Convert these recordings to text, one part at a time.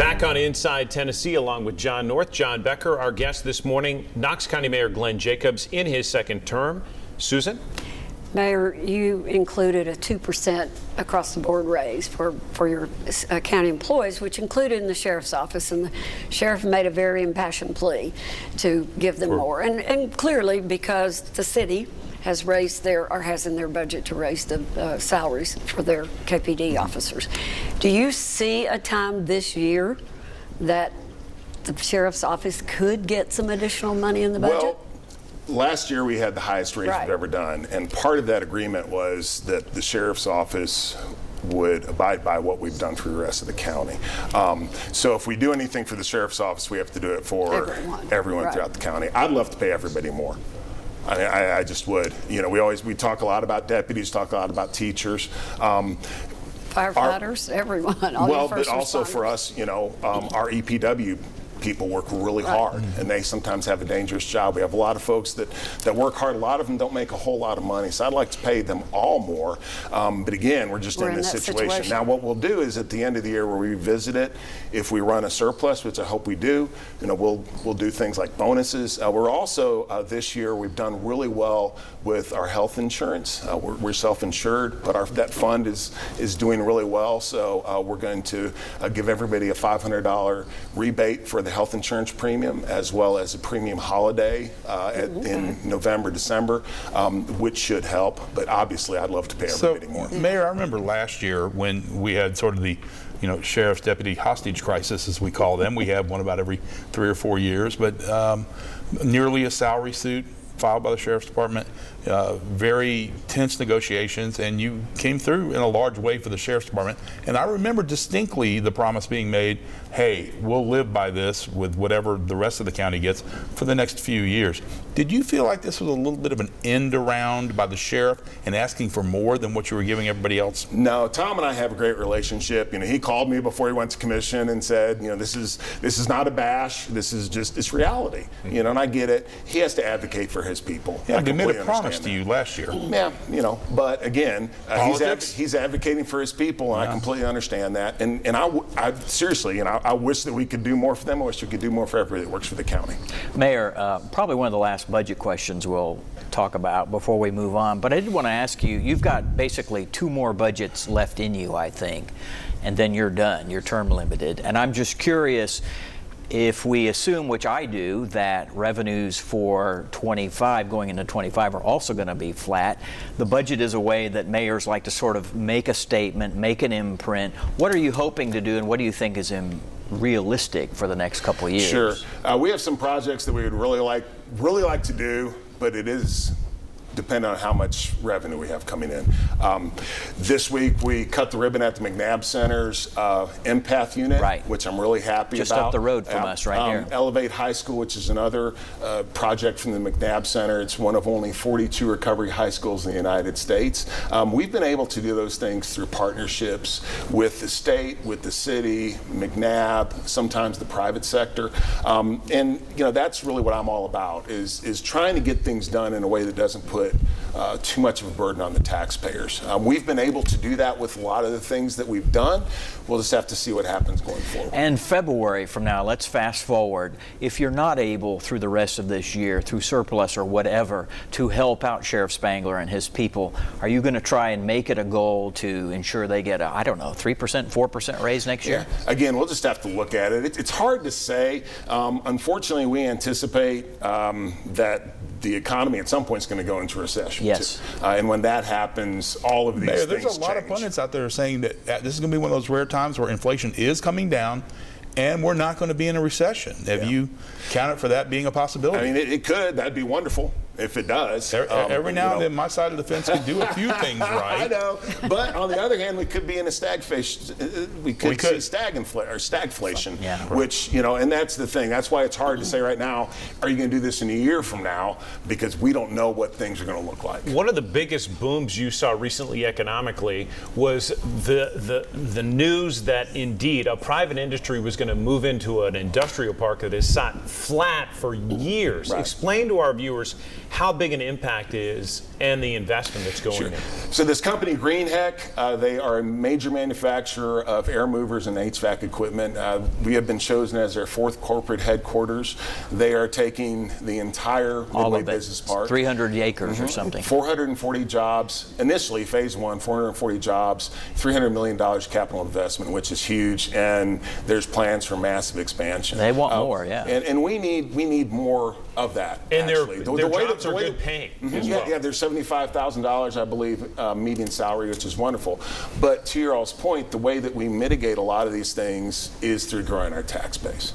Back on Inside Tennessee along with John North, John Becker, our guest this morning, Knox County Mayor Glenn Jacobs in his second term. Susan? Mayor, you included a 2% across the board raise for your county employees, which included in the sheriff's office, and the sheriff made a very impassioned plea to give them more. And clearly because the city has raised has in their budget to raise the salaries for their KPD officers. Do you see a time this year that the sheriff's office could get some additional money in the budget? Well, last year we had the highest raise we've ever done, and part of that agreement was that the sheriff's office would abide by what we've done for the rest of the county. So if we do anything for the sheriff's office, we have to do it for everyone throughout the county. I'd love to pay everybody more. I just would. You know, we talk a lot about deputies, talk a lot about teachers. Firefighters, everyone. Well, but also for us, you know, our EPW people work really hard, and they sometimes have a dangerous job. We have a lot of folks that work hard. A lot of them don't make a whole lot of money, so I'd like to pay them all more. But again, we're in this situation. Now, what we'll do is at the end of the year, we'll revisit it. If we run a surplus, which I hope we do, you know, we'll do things like bonuses. We're also this year we've done really well with our health insurance. We're self-insured, but that fund is doing really well. So we're going to give everybody a $500 rebate for the health insurance premium, as well as a premium holiday in November, December, which should help. But obviously, I'd love to pay everybody more. Mayor, I remember last year when we had sort of the sheriff's deputy hostage crisis, as we call them. We have one about every 3 or 4 years, but nearly a salary suit filed by the Sheriff's Department, very tense negotiations, and you came through in a large way for the Sheriff's Department. And I remember distinctly the promise being made, hey, we'll live by this with whatever the rest of the county gets for the next few years. Did you feel like this was a little bit of an end around by the sheriff and asking for more than what you were giving everybody else? No, Tom and I have a great relationship. You know, he called me before he went to commission and said, you know, this is not a bash. This is just, it's reality. You know, and I get it. He has to advocate for his people. Yeah, he made a promise to you last year. Yeah, you know, but again, he's advocating for his people, and I completely understand that. And I seriously, you know, I wish that we could do more for them. I wish we could do more for everybody that works for the county. Mayor, probably one of the last budget questions we'll talk about before we move on, but I did want to ask you, you've got basically 2 more budgets left in you, I think, and then you're done, you're term limited. And I'm just curious, if we assume, which I do, that revenues for 25 going into 25 are also going to be flat, the budget is a way that mayors like to sort of make a statement, make an imprint. What are you hoping to do, and what do you think is realistic for the next couple of years? Sure. We have some projects that we would really like to do, but it is depending on how much revenue we have coming in. This week we cut the ribbon at the McNabb Center's empath unit, which I'm really happy about. Just up the road from us right here. Elevate High School, which is another project from the McNabb Center. It's one of only 42 recovery high schools in the United States. We've been able to do those things through partnerships with the state, with the city, McNabb, sometimes the private sector. And you know, that's really what I'm all about, is trying to get things done in a way that doesn't put too much of a burden on the taxpayers. We've been able to do that with a lot of the things that we've done. We'll just have to see what happens going forward. And February from now, let's fast forward. If you're not able through the rest of this year, through surplus or whatever, to help out Sheriff Spangler and his people, are you going to try and make it a goal to ensure they get a, I don't know, 3%, 4% raise next year? Again, we'll just have to look at it. It's hard to say. Unfortunately, we anticipate that the economy at some point is going to go into recession. Yes. And when that happens, all of these things change. There's a lot of pundits out there saying that this is going to be one of those rare times where inflation is coming down and we're not going to be in a recession. Have you counted for that being a possibility? I mean, it could. That'd be wonderful if it does. Every now and then, my side of the fence could do a few things right. I know, but on the other hand, we could be in a stagflation. We could see stagflation, which, you know, and that's the thing. That's why it's hard to say right now, are you going to do this in a year from now? Because we don't know what things are going to look like. One of the biggest booms you saw recently economically was the news that indeed a private industry was going to move into an industrial park that has sat flat for years. Explain to our viewers how big an impact is and the investment that's going in. So this company, GreenHeck, they are a major manufacturer of air movers and HVAC equipment. We have been chosen as their 4th corporate headquarters. They are taking the entire All Midway of it. Business Park. 300 acres or something. 440 jobs. Initially, phase 1, 440 jobs, $300 million capital investment, which is huge, and there's plans for massive expansion. They want more, yeah. And we need more of that. And actually. their jobs are good paying as well. Yeah, they're $75,000, I believe, median salary, which is wonderful. But to your all's point, the way that we mitigate a lot of these things is through growing our tax base.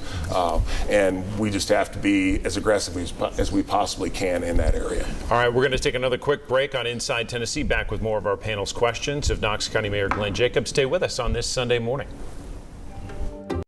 And we just have to be as aggressive as we possibly can in that area. All right, we're going to take another quick break on Inside Tennessee. Back with more of our panel's questions of Knox County Mayor Glenn Jacobs. Stay with us on this Sunday morning.